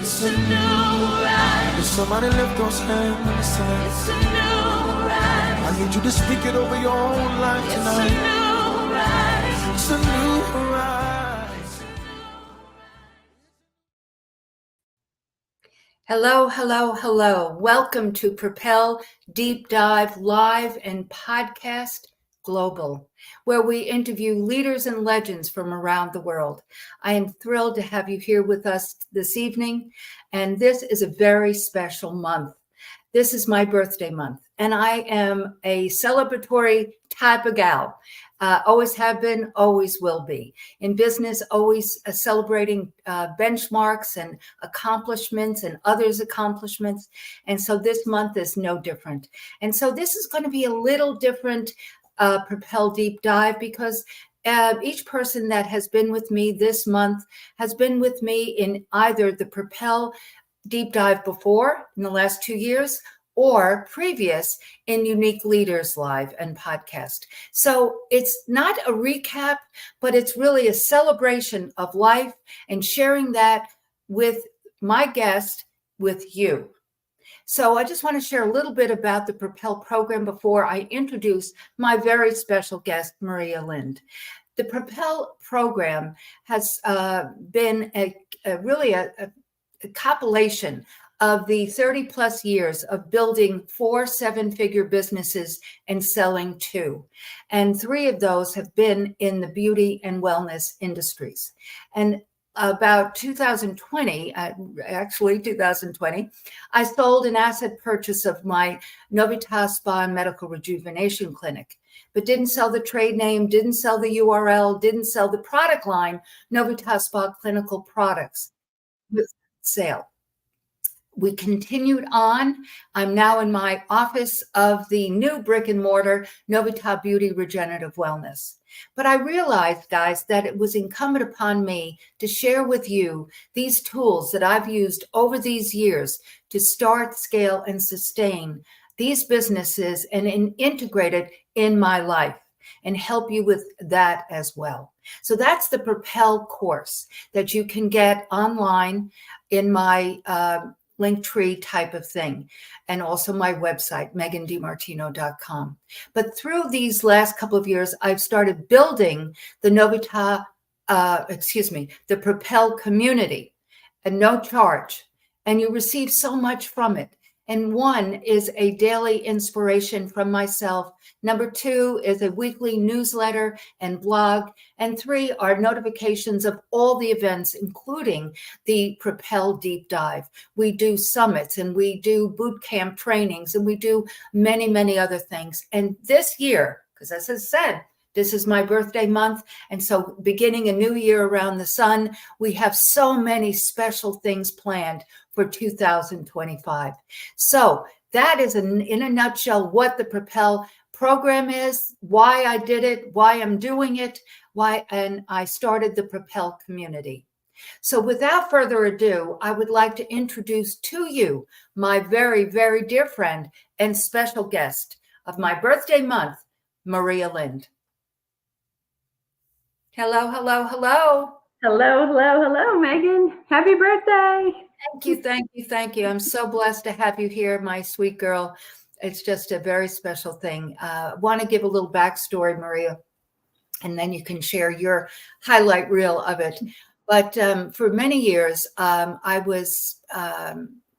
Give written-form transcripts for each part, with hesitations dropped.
It's a new rise. If somebody lift those hands, it's a new rise. I need you to speak it over your own life tonight. It's a new rise. It's a new rise. Hello, hello, hello. Welcome to Propel Deep Dive Live and Podcast Global, where we interview leaders and legends from around the world. I am thrilled to have you here with us this evening, and this is a very special month. This is my birthday month, and I am a celebratory type of gal. Always have been, always will be. In business, always celebrating benchmarks and accomplishments and others' accomplishments. And so this month is no different. And so this is going to be a little different Propel Deep Dive because each person that has been with me this month has been with me in either the Propel Deep Dive before in the last 2 years or previous in Unique Leaders Live and podcast. So it's not a recap, but it's really a celebration of life and sharing that with my guest, with you. So I just want to share a little bit about the Propel program before I introduce my very special guest, Maria Lindh. The Propel program has been really a compilation of the 30 plus years of building 4 7-figure businesses and selling 2. And 3 of those have been in the beauty and wellness industries. And about 2020, I sold an asset purchase of my Novitas Spa and Medical Rejuvenation Clinic, but didn't sell the trade name, didn't sell the URL, didn't sell the product line, Novitas Spa Clinical Products with sale. We continued on. I'm now in my office of the new brick and mortar Novitas Beauty Regenerative Wellness. But I realized, guys, that it was incumbent upon me to share with you these tools that I've used over these years to start, scale, and sustain these businesses and integrate it in my life and help you with that as well. So that's the Propel course that you can get online in my Linktree type of thing, and also my website, megandimartino.com. But through these last couple of years, I've started building the the Propel community at no charge, and you receive so much from it. And 1 is a daily inspiration from myself. Number 2 is a weekly newsletter and blog. And 3 are notifications of all the events, including the Propel Deep Dive. We do summits and we do boot camp trainings and we do many, many other things. And this year, because as I said, this is my birthday month. And so beginning a new year around the sun, we have so many special things planned for 2025. So that is in a nutshell what the Propel program is, why I did it, why I'm doing it, and I started the Propel community. So without further ado, I would like to introduce to you my very, very dear friend and special guest of my birthday month, Maria Lindh. Hello, hello, hello. Hello, hello, hello, Megan. Happy birthday. Thank you, thank you, thank you. I'm so blessed to have you here, my sweet girl. It's just a very special thing. I want to give a little backstory, Maria, and then you can share your highlight reel of it. But for many years, I was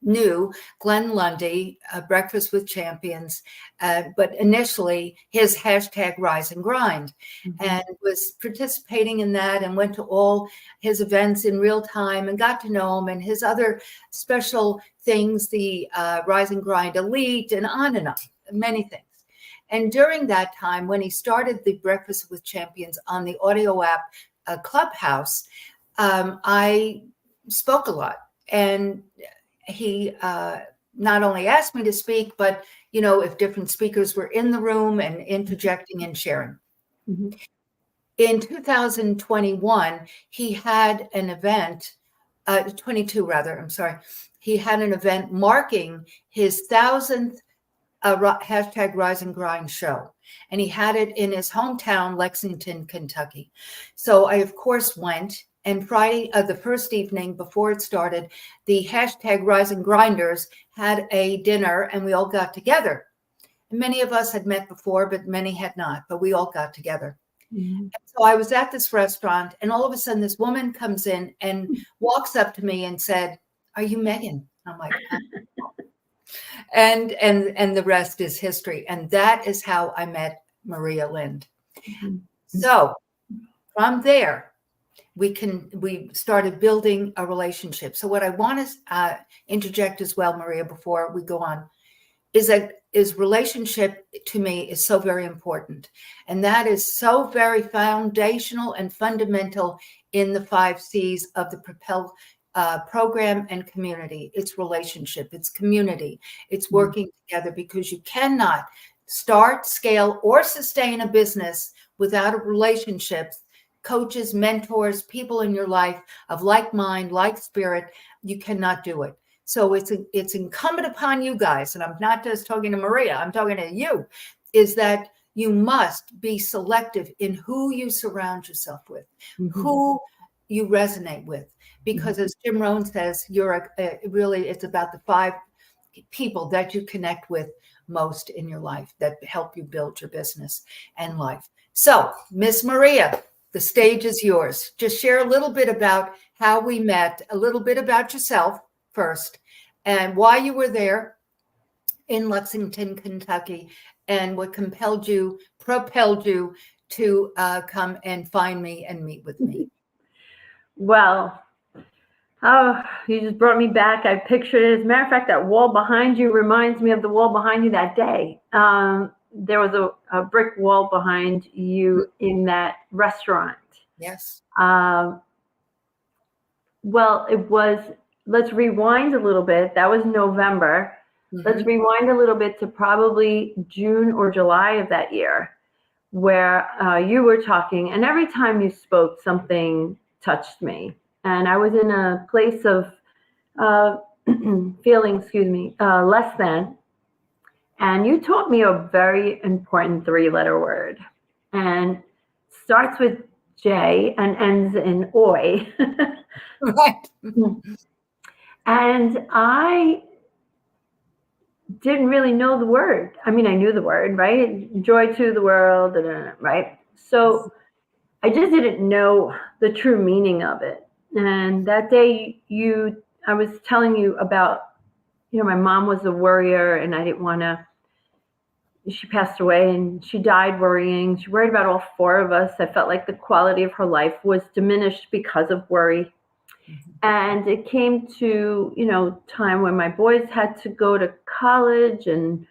knew Glenn Lundy, Breakfast with Champions, but initially his hashtag Rise and Grind, and was participating in that and went to all his events in real time and got to know him and his other special things, the Rise and Grind Elite and on, many things. And during that time, when he started the Breakfast with Champions on the audio app Clubhouse, I spoke a lot, and he not only asked me to speak, but, you know, if different speakers were in the room and interjecting and sharing. In 2021, he had an event, 22 rather, I'm sorry. He had an event marking his 1,000th hashtag Rise and Grind show. And he had it in his hometown, Lexington, Kentucky. So I, of course, went And Friday, the first evening before it started, the hashtag Rise and Grinders had a dinner, and we all got together. And many of us had met before, but many had not, but we all got together. Mhm. So I was at this restaurant, and all of a sudden this woman comes in and walks up to me and said, "Are you Megan?" I'm like, and the rest is history. And that is how I met Maria Lindh. Mhm. So from there, we started building a relationship. So what I want to interject as well, Maria, before we go on, is relationship to me is so very important. And that is so very foundational and fundamental in the 5 C's of the Propel program and community. It's relationship, it's community, it's working together, because you cannot start, scale, or sustain a business without a relationships, coaches, mentors, people in your life of like mind, like spirit. You cannot do it. So it's incumbent upon you guys, and I'm not just talking to Maria, I'm talking to you, is that you must be selective in who you surround yourself with, who you resonate with, because as Jim Rohn says, really, it's about the 5 people that you connect with most in your life that help you build your business and life. So, Miss Maria, the stage is yours. Just share a little bit about how we met, a little bit about yourself first, and why you were there in Lexington, Kentucky, and what propelled you to come and find me and meet with me. Well, oh, you just brought me back. I pictured it. As a matter of fact, that wall behind you reminds me of the wall behind you that day. There was a brick wall behind you in that restaurant. Yes. Well, let's rewind a little bit. That was November. Let's rewind a little bit to probably June or July of that year, where you were talking, and every time you spoke, something touched me. And I was in a place of feeling, less than. And you taught me a very important 3-letter word, and starts with J and ends in oi. Right. And I didn't really know the word. I mean, I knew the word, right? Joy to the world, right? So I just didn't know the true meaning of it. And that day I was telling you about, my mom was a worrier, and I didn't want to, she passed away and she died worrying. She worried about all 4 of us. I felt like the quality of her life was diminished because of worry. And it came to, time when my boys had to go to college and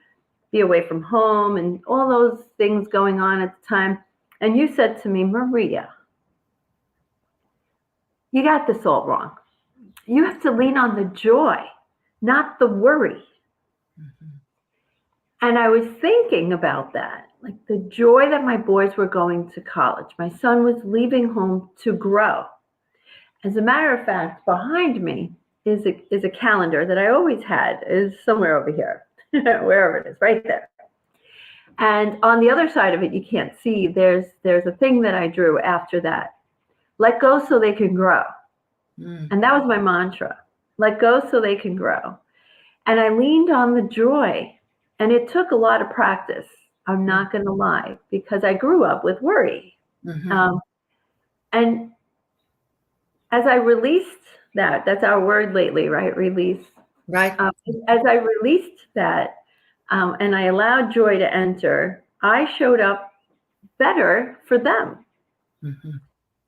be away from home and all those things going on at the time. And you said to me, Maria, you got this all wrong. You have to lean on the joy, not the worry. And I was thinking about that, like the joy that my boys were going to college. My son was leaving home to grow. As a matter of fact, behind me is a calendar that I always had, is somewhere over here, wherever it is, right there. And on the other side of it, you can't see, there's a thing that I drew after that. Let go so they can grow. And that was my mantra. Let go so they can grow. And I leaned on the joy. And it took a lot of practice. I'm not going to lie, because I grew up with worry. And as I released that's our word lately, right? Release. Right. As I released that, and I allowed joy to enter, I showed up better for them.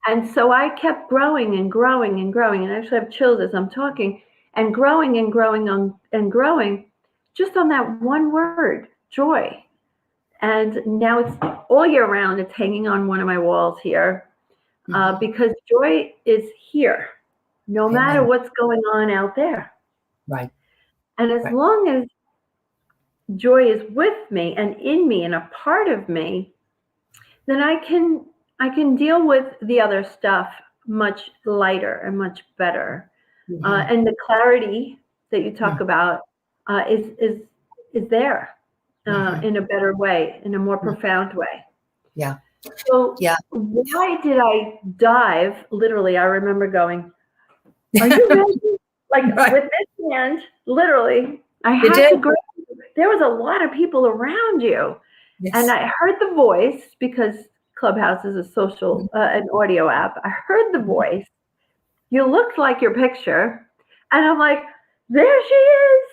And so I kept growing and growing and growing. And I actually have chills as I'm talking, and growing and growing and growing just on that one word, joy. And now it's all year round. It's hanging on one of my walls here, because joy is here, no matter what's going on out there. Right. And as long as joy is with me and in me and a part of me, then I can deal with the other stuff much lighter and much better. And the clarity that you talk about is there in a better way, in a more profound way. Yeah. So Yeah. why did I dive? Literally, I remember going, "Are you ready?" Like Right. with this hand, literally, I You had did? to grab. There was a lot of people around you, and Yes. I heard the voice because Clubhouse is a social, an audio app. I heard the voice. You looked like your picture, and I'm like, there she is.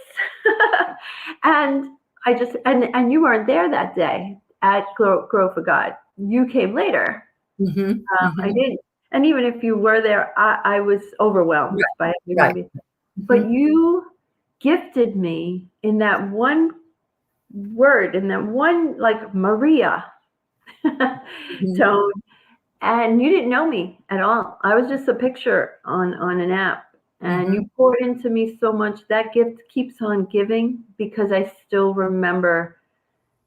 And I just and you weren't there that day at Grow for God. You came later. Mm-hmm. I Mm-hmm. didn't. And even if you were there, I was overwhelmed by Right. everybody. But Mm-hmm. you gifted me in that one word, in that one, like Maria Mm-hmm. tone. And you didn't know me at all. I was just a picture on an app. And Mm-hmm. you poured into me so much. That gift keeps on giving because I still remember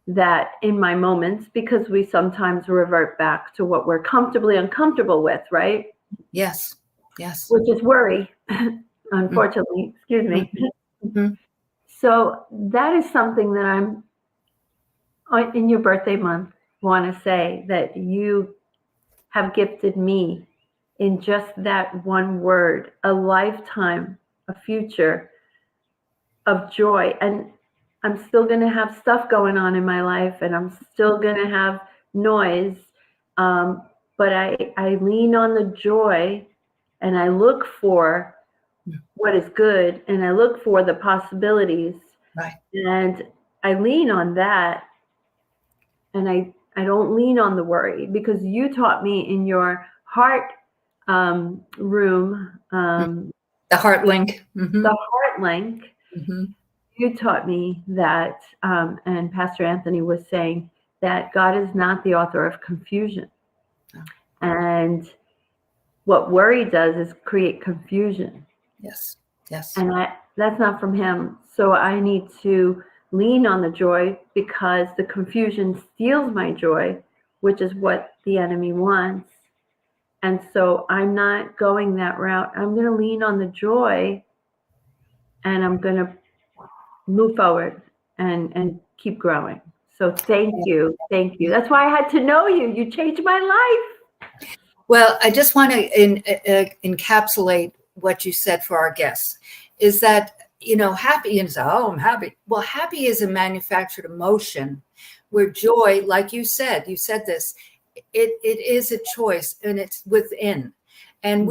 that in my moments, because we sometimes revert back to what we're comfortably uncomfortable with, right? Yes. Yes. Which is worry, unfortunately. Excuse me. Mm-hmm. So that is something that I'm in your birthday month want to say that you have gifted me in just that one word, a lifetime, a future of joy. And I'm still going to have stuff going on in my life, and I'm still going to have noise. Um, but I lean on the joy, and I look for what is good, and I look for the possibilities, Right. and I lean on that, and I don't lean on the worry, because you taught me in your heart room, The heart link. Mm-hmm. the heart link. Mm-hmm. You taught me that, and Pastor Anthony was saying that God is not the author of confusion. And what worry does is create confusion. Yes. Yes. And that's not from him. So I need to lean on the joy, because the confusion steals my joy, which is what the enemy wants. And so I'm not going that route. I'm going to lean on the joy, and I'm going to move forward and keep growing. So thank you. Thank you. That's why I had to know you. You changed my life. Well, I just want to encapsulate what you said for our guests is that, happy and say, oh, I'm happy. Well, happy is a manufactured emotion where joy, like you said this, it is a choice and it's within. And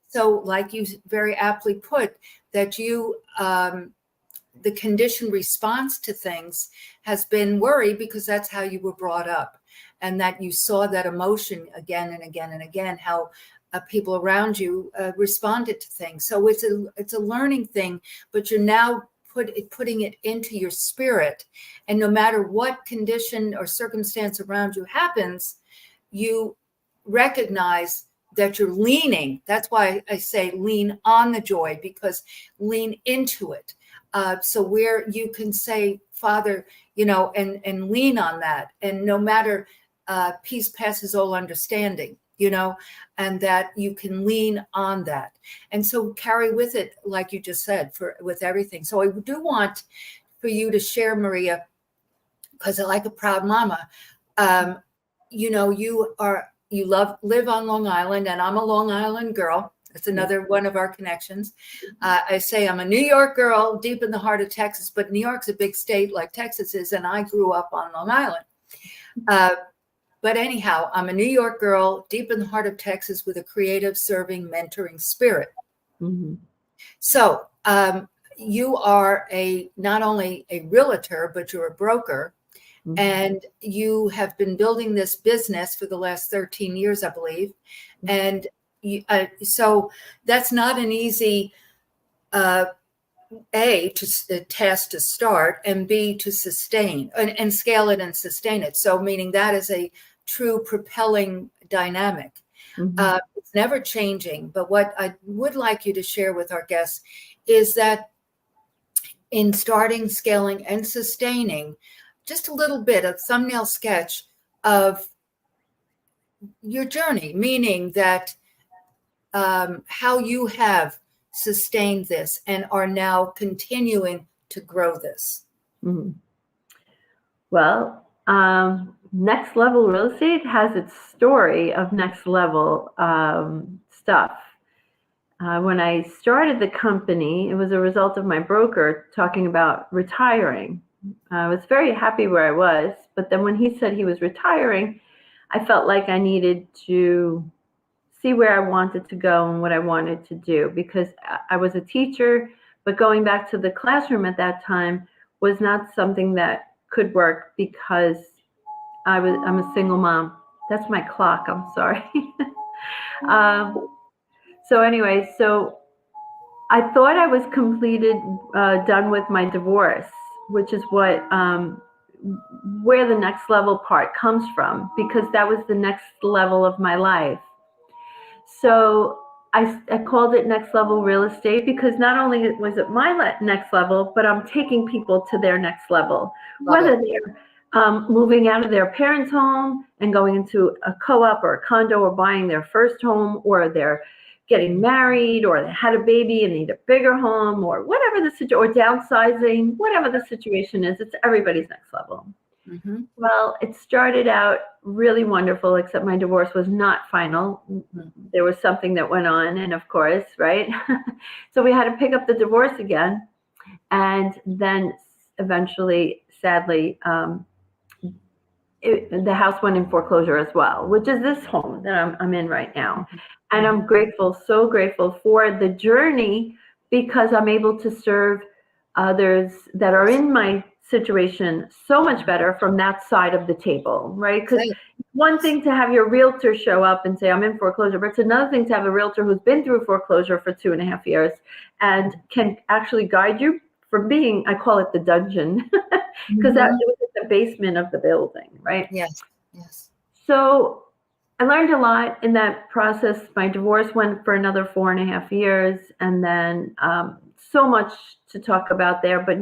so like you very aptly put that the conditioned response to things has been worry because that's how you were brought up, and that you saw that emotion again and again and again, how people around you responded to things. So it's a learning thing, but you're now putting it into your spirit, and no matter what condition or circumstance around you happens, you recognize that you're leaning. That's why I say lean on the joy, because lean into it. So where you can say, Father, and lean on that. And no matter peace passes all understanding, and that you can lean on that. And so carry with it, like you just said, with everything. So I do want for you to share, Maria, because I like a proud mama. You live on Long Island, and I'm a Long Island girl. That's another one of our connections. I say I'm a New York girl deep in the heart of Texas, but New York's a big state like Texas is, and I grew up on Long Island. But anyhow, I'm a New York girl deep in the heart of Texas with a creative, serving, mentoring spirit. Mm-hmm. So you are not only a realtor, but you're a broker. Mm-hmm. And you have been building this business for the last 13 years, I believe. Mm-hmm. And so that's not an easy task to start, and B, to sustain and scale it and sustain it. So meaning that is a true propelling dynamic. Mm-hmm. It's never changing. But what I would like you to share with our guests is that in starting, scaling, and sustaining, just a little bit, a thumbnail sketch of your journey, meaning that how you have sustained this and are now continuing to grow this. Mm-hmm. Well, next level real estate has its story of next level stuff. When I started the company, it was a result of my broker talking about retiring. I was very happy where I was, but then when he said he was retiring, I felt like I needed to see where I wanted to go and what I wanted to do, because I was a teacher, but going back to the classroom at that time was not something that could work because I'm a single mom. That's my clock. I'm sorry. So anyway, so I thought I was done with my divorce, which is where the next level part comes from, because that was the next level of my life. So I called it next level real estate because not only was it my next level, but I'm taking people to their next level, whether they're moving out of their parents' home and going into a co-op or a condo, or buying their first home, or they're getting married, or they had a baby and need a bigger home, or whatever the situation, or downsizing, whatever the situation is, it's everybody's next level. Mm-hmm. Well, it started out really wonderful, except my divorce was not final. Mm-hmm. There was something that went on, and of course, right? So we had to pick up the divorce again. And then eventually, sadly, the house went in foreclosure as well, which is this home that I'm in right now. And I'm grateful, so grateful for the journey, because I'm able to serve others that are in my situation so much better from that side of the table, right? Because one thing to have your realtor show up and say, I'm in foreclosure, but it's another thing to have a realtor who's been through foreclosure for 2.5 years and can actually guide you from being, I call it the dungeon, because that it was in the basement of the building, right? Yes, yes. So I learned a lot in that process. My divorce went for another 4.5 years, and then so much to talk about there, but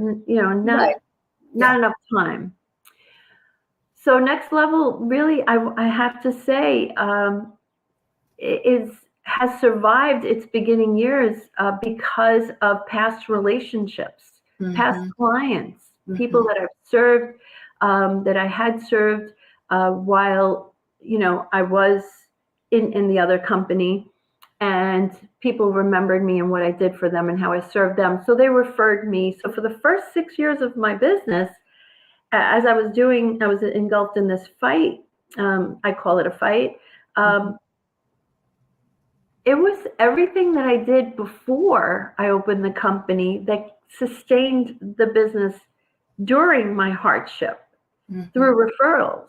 not enough time. So next level, really, I have to say, has survived its beginning years because of past relationships, past clients, people that I've served, that I had served while I was in the other company, and people remembered me and what I did for them and how I served them. So they referred me. So for the first 6 years of my business, as I was engulfed in this fight. I call it a fight. It was everything that I did before I opened the company that sustained the business during my hardship through referrals.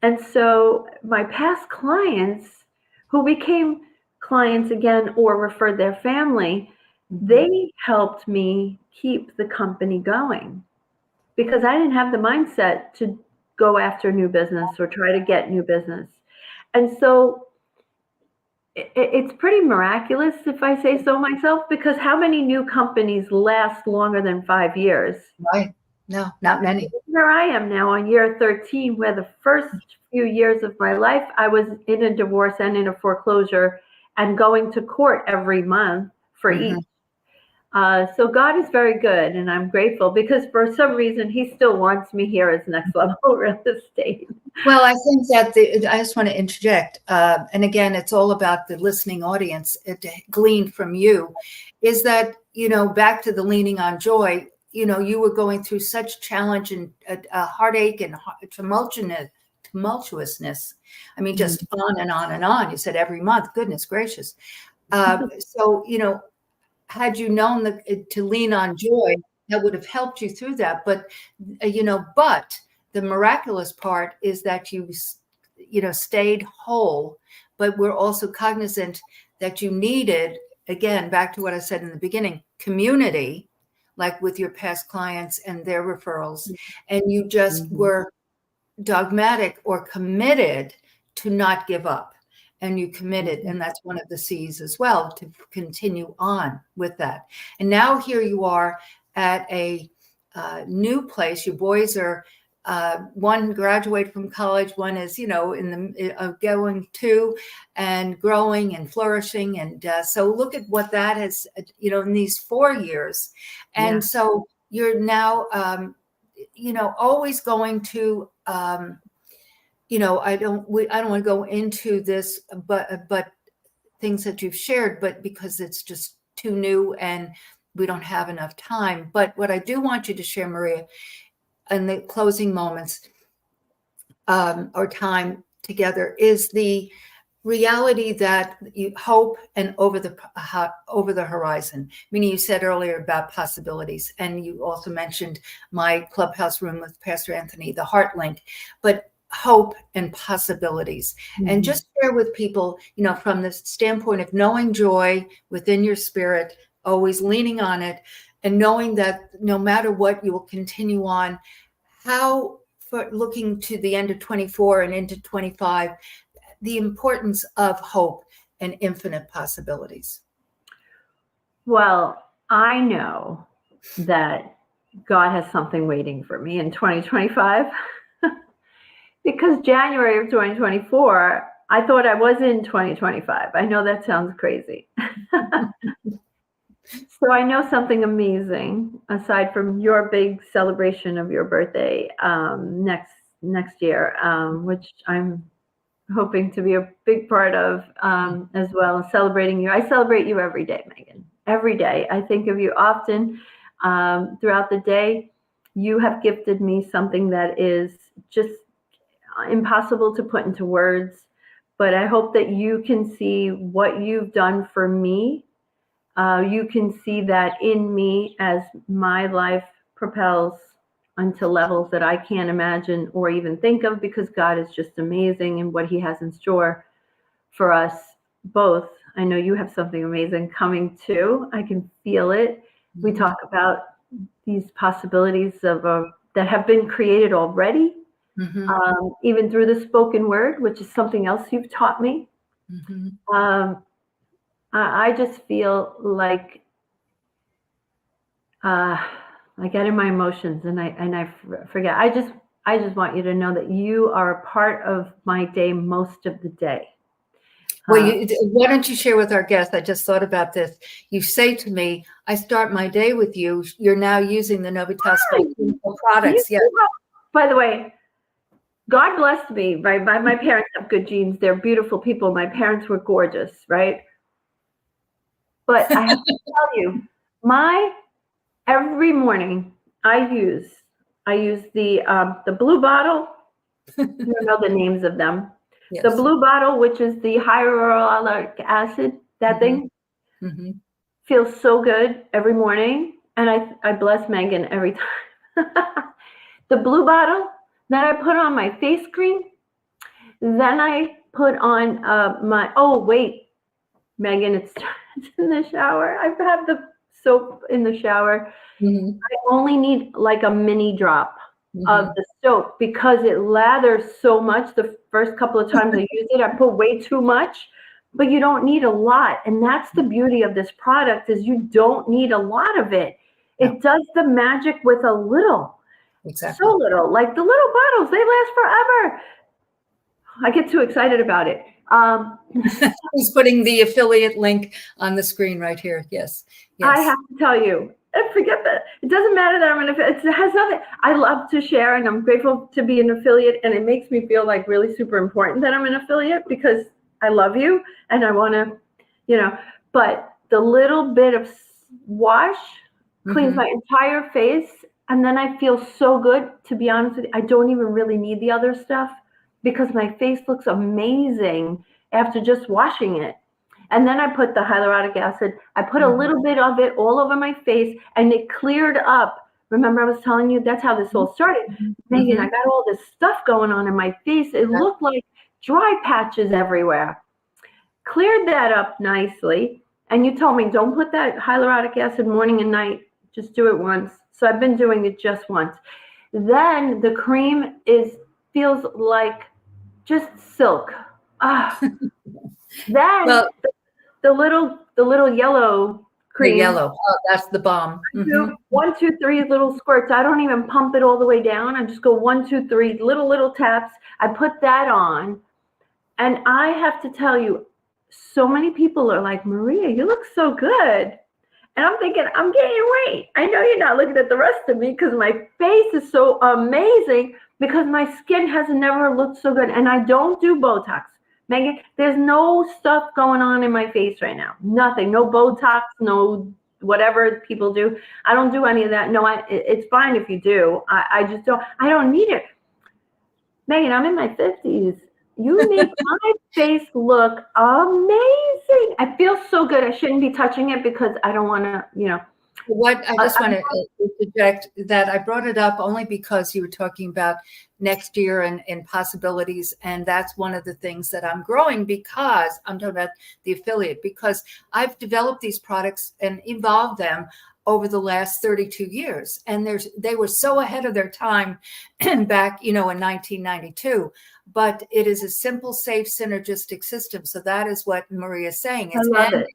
And so my past clients who became clients again or referred their family, they helped me keep the company going, because I didn't have the mindset to go after new business or try to get new business. And so it's pretty miraculous, if I say so myself, because how many new companies last longer than 5 years? Right. No, not many. Here I am now on year 13, where the first few years of my life, I was in a divorce and in a foreclosure and going to court every month for each. So God is very good, and I'm grateful, because for some reason he still wants me here as next level real estate. Well, I think that I just want to interject, and again, it's all about the listening audience. To glean from you is that, back to the leaning on joy, you were going through such challenge and heartache and tumultuousness. I mean, just on and on and on. You said every month, goodness gracious. So, had you known to lean on joy, that would have helped you through that. But, but the miraculous part is that you stayed whole, but we're also cognizant that you needed, again, back to what I said in the beginning, community, like with your past clients and their referrals. And you just were dogmatic or committed to not give up. And you committed, and that's one of the C's as well, to continue on with that. And now here you are at a new place. Your boys are, one graduated from college, one is, in the going to and growing and flourishing. And so look at what that has, in these 4 years. And so you're now, always going to I don't want to go into this, but things that you've shared, but because it's just too new and we don't have enough time. But what I do want you to share, Maria, in the closing moments or time together is the reality that you hope and over the horizon. Meaning, you said earlier about possibilities, and you also mentioned my clubhouse room with Pastor Anthony, the Heart Link, but hope and possibilities. And just share with people, from the standpoint of knowing joy within your spirit, always leaning on it, and knowing that no matter what, you will continue on. How, for looking to the end of 24 and into 25, the importance of hope and infinite possibilities? Well, I know that God has something waiting for me in 2025 because January of 2024, I thought I was in 2025. I know that sounds crazy. So I know something amazing, aside from your big celebration of your birthday next year, which I'm hoping to be a big part of as well, celebrating you. I celebrate you every day, Megan. Every day. I think of you often throughout the day. You have gifted me something that is just impossible to put into words, but I hope that you can see what you've done for me. You can see that in me as my life propels onto levels that I can't imagine or even think of, because God is just amazing and what he has in store for us both. I know you have something amazing coming too. I can feel it. We talk about these possibilities of that have been created already, even through the spoken word, which is something else you've taught me. I just feel like I get in my emotions and I forget. I just want you to know that you are a part of my day most of the day. Well, why don't you share with our guests? I just thought about this. You say to me, I start my day with you. You're now using the Novitas products. Yeah. By the way, God blessed me. My parents have good genes. They're beautiful people. My parents were gorgeous, right? But I have to tell you, every morning I use the blue bottle. I don't know the names of them. Yes. The blue bottle, which is the hyaluronic acid, that thing feels so good every morning. And I bless Megan every time. The blue bottle, then I put on my face cream. Then I put on Megan, it's in the shower. I've had the soap in the shower. I only need like a mini drop of the soap because it lathers so much. The first couple of times I use it, I put way too much, but you don't need a lot. And that's the beauty of this product, is you don't need a lot of it. It does the magic with a little. Exactly. So little. Like the little bottles, they last forever. I get too excited about it. He's putting the affiliate link on the screen right here. Yes. I have to tell you, forget that. It doesn't matter that I'm an affiliate. It has nothing. I love to share, and I'm grateful to be an affiliate, and it makes me feel like really super important that I'm an affiliate because I love you and I want to, but the little bit of wash cleans my entire face, and then I feel so good. To be honest with you, I don't even really need the other stuff because my face looks amazing after just washing it. And then I put the hyaluronic acid. I put a little bit of it all over my face, and it cleared up. Remember, I was telling you that's how this all started. Megan, I got all this stuff going on in my face. It looked like dry patches everywhere. Cleared that up nicely. And you told me, don't put that hyaluronic acid morning and night. Just do it once. So I've been doing it just once. Then the cream feels like just silk. Then the little yellow cream. The yellow. Oh, that's the bomb. 1, 2, 3 little squirts. I don't even pump it all the way down. I just go 1, 2, 3 little taps. I put that on, and I have to tell you, so many people are like, Maria, you look so good. And I'm thinking, I'm gaining weight. I know you're not looking at the rest of me because my face is so amazing, because my skin has never looked so good. And I don't do Botox. Megan, there's no stuff going on in my face right now. Nothing. No Botox, no whatever people do. I don't do any of that. No, it's fine if you do. I just don't. I don't need it. Megan, I'm in my 50s. You make my face look amazing. I feel so good. I shouldn't be touching it because I don't want to, What I just want to interject that I brought it up only because you were talking about next year and possibilities. And that's one of the things that I'm growing, because I'm talking about the affiliate, because I've developed these products and evolved them over the last 32 years. And they were so ahead of their time back, in 1992. But it is a simple, safe, synergistic system. So that is what Maria is saying. I love it.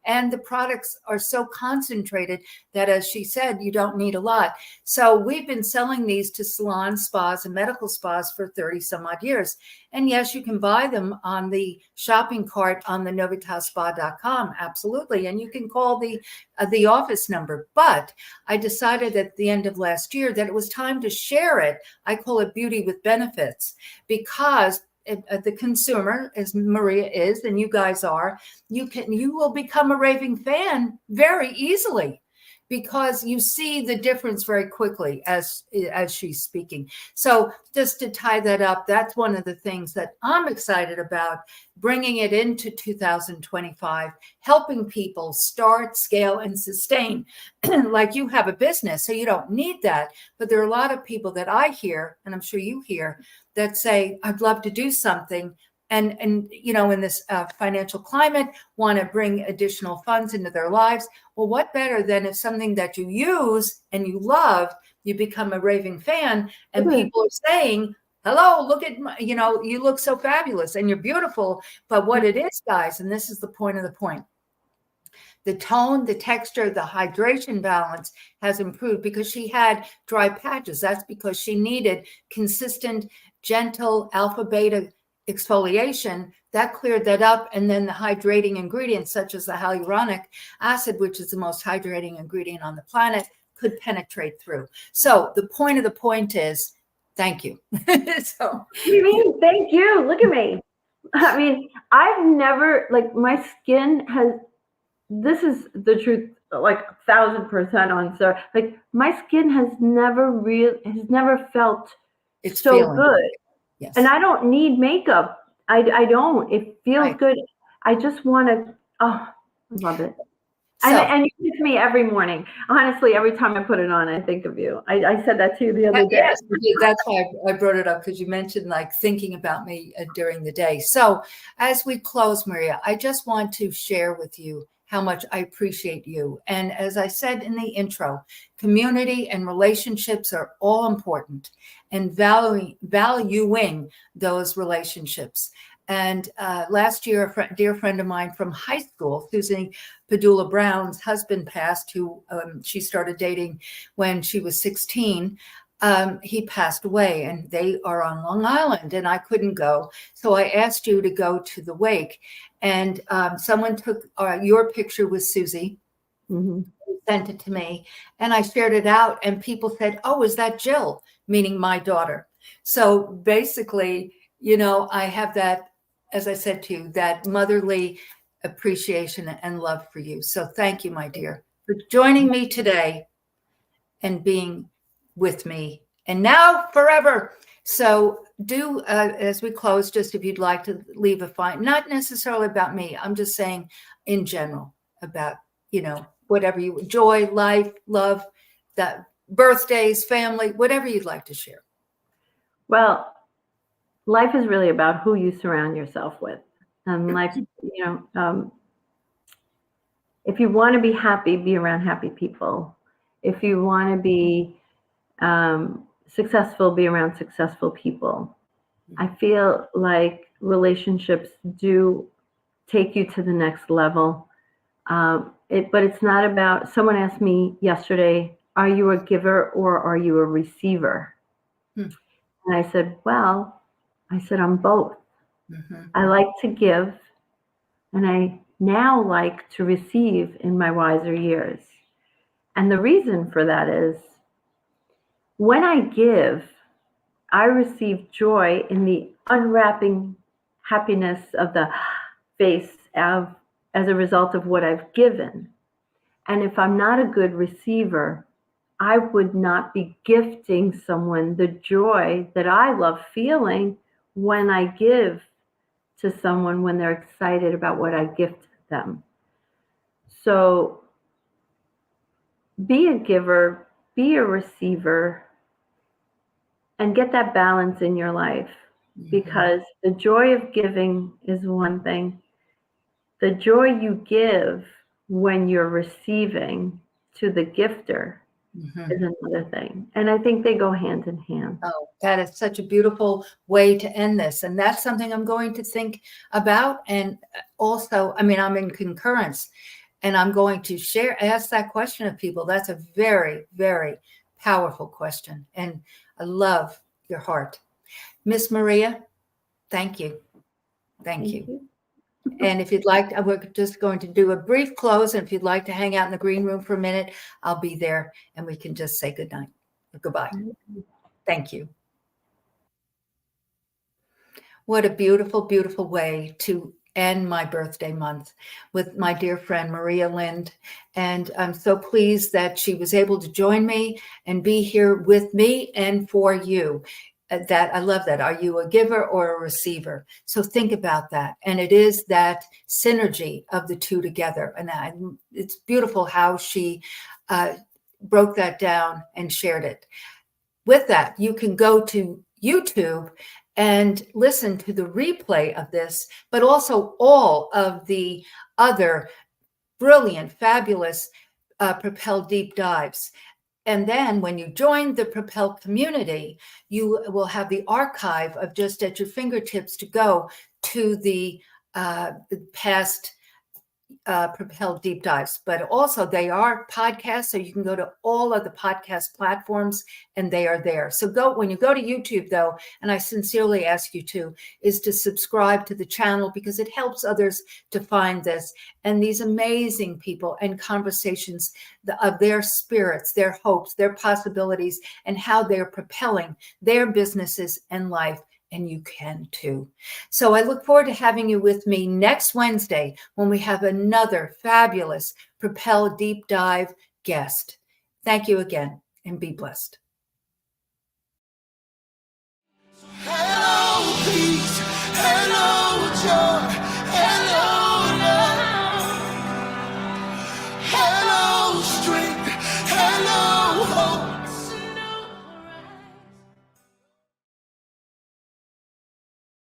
And the products are so concentrated that, as she said, you don't need a lot. So we've been selling these to salons, spas, and medical spas for 30 some odd years. And yes, you can buy them on the shopping cart on the novitasspa.com. Absolutely. And you can call the office number. But I decided at the end of last year that it was time to share it. I call it beauty with benefits, because the consumer, as Maria is, and you guys are, you will become a raving fan very easily, because you see the difference very quickly as she's speaking. So just to tie that up, that's one of the things that I'm excited about, bringing it into 2025, helping people start, scale, and sustain. Like you have a business, so you don't need that. But there are a lot of people that I hear, and I'm sure you hear, that say, I'd love to do something. And in this financial climate, want to bring additional funds into their lives. Well, what better than if something that you use and you love, you become a raving fan, and people are saying, hello, look at you look so fabulous and you're beautiful. But what it is, guys, and this is the point of the point, the tone, the texture, the hydration balance has improved, because she had dry patches. That's because she needed consistent, gentle alpha beta exfoliation. That cleared that up. And then the hydrating ingredients, such as the hyaluronic acid, which is the most hydrating ingredient on the planet, could penetrate through. So the point of the point is, thank you. So, what do you mean? Thank you. Look at me. I mean, I've never, my skin has, this is the truth, 1,000% on, so my skin has never felt it's so good. Yes. And I don't need makeup. I don't. It feels good. I just want to, I love it. So, and you kiss me every morning. Honestly, every time I put it on, I think of you. I said that to you the other day. Yes, that's why I brought it up, because you mentioned thinking about me during the day. So as we close, Maria, I just want to share with you how much I appreciate you. And as I said in the intro, community and relationships are all important, and valuing those relationships. And last year, a dear friend of mine from high school, Susie Padula Brown's husband passed, who she started dating when she was 16. He passed away, and they are on Long Island, and I couldn't go. So I asked you to go to the wake, and someone took your picture with Susie, sent it to me, and I shared it out, and people said, oh, is that Jill? Meaning my daughter. So basically, I have that, as I said to you, that motherly appreciation and love for you. So thank you, my dear, for joining me today and being with me, and now forever. So do, as we close, just if you'd like to leave a fine, not necessarily about me, I'm just saying in general about, whatever you enjoy, life, love, that birthdays, family, whatever you'd like to share. Well, life is really about who you surround yourself with. If you want to be happy, be around happy people. If you want to be successful, be around successful people. I feel like relationships do take you to the next level. But it's not about, someone asked me yesterday, are you a giver or are you a receiver? And I said, I'm both. I like to give, and I now like to receive in my wiser years. And the reason for that is, when I give, I receive joy in the unwrapping happiness of the face as a result of what I've given. And if I'm not a good receiver, I would not be gifting someone the joy that I love feeling when I give to someone when they're excited about what I gift them. So be a giver, be a receiver, and get that balance in your life, because the joy of giving is one thing. The joy you give when you're receiving to the gifter is another thing. And I think they go hand in hand. Oh, that is such a beautiful way to end this. And that's something I'm going to think about. And also, I mean, I'm in concurrence, and I'm going to ask that question of people. That's a very, very powerful question. And I love your heart. Miss Maria, thank you. Thank you. And if you'd like, we're just going to do a brief close. And if you'd like to hang out in the green room for a minute, I'll be there and we can just say good night or goodbye. Thank you. What a beautiful, beautiful way to end my birthday month with my dear friend, Maria Lindh. And I'm so pleased that she was able to join me and be here with me and for you. That I love that. Are you a giver or a receiver? So think about that. And it is that synergy of the two together. And it's beautiful how she broke that down and shared it. With that, you can go to YouTube and listen to the replay of this, but also all of the other brilliant, fabulous Propel deep dives. And then when you join the Propel community, you will have the archive of just at your fingertips to go to the past Propel deep dives. But also they are podcasts, so you can go to all of the podcast platforms and they are there. So when you go to YouTube though, and I sincerely ask you to, is to subscribe to the channel, because it helps others to find this and these amazing people and conversations of their spirits, their hopes, their possibilities, and how they're propelling their businesses and life. And you can too. So I look forward to having you with me next Wednesday when we have another fabulous Propel Deep Dive guest. Thank you again and be blessed. Hello, peace. Hello, joy.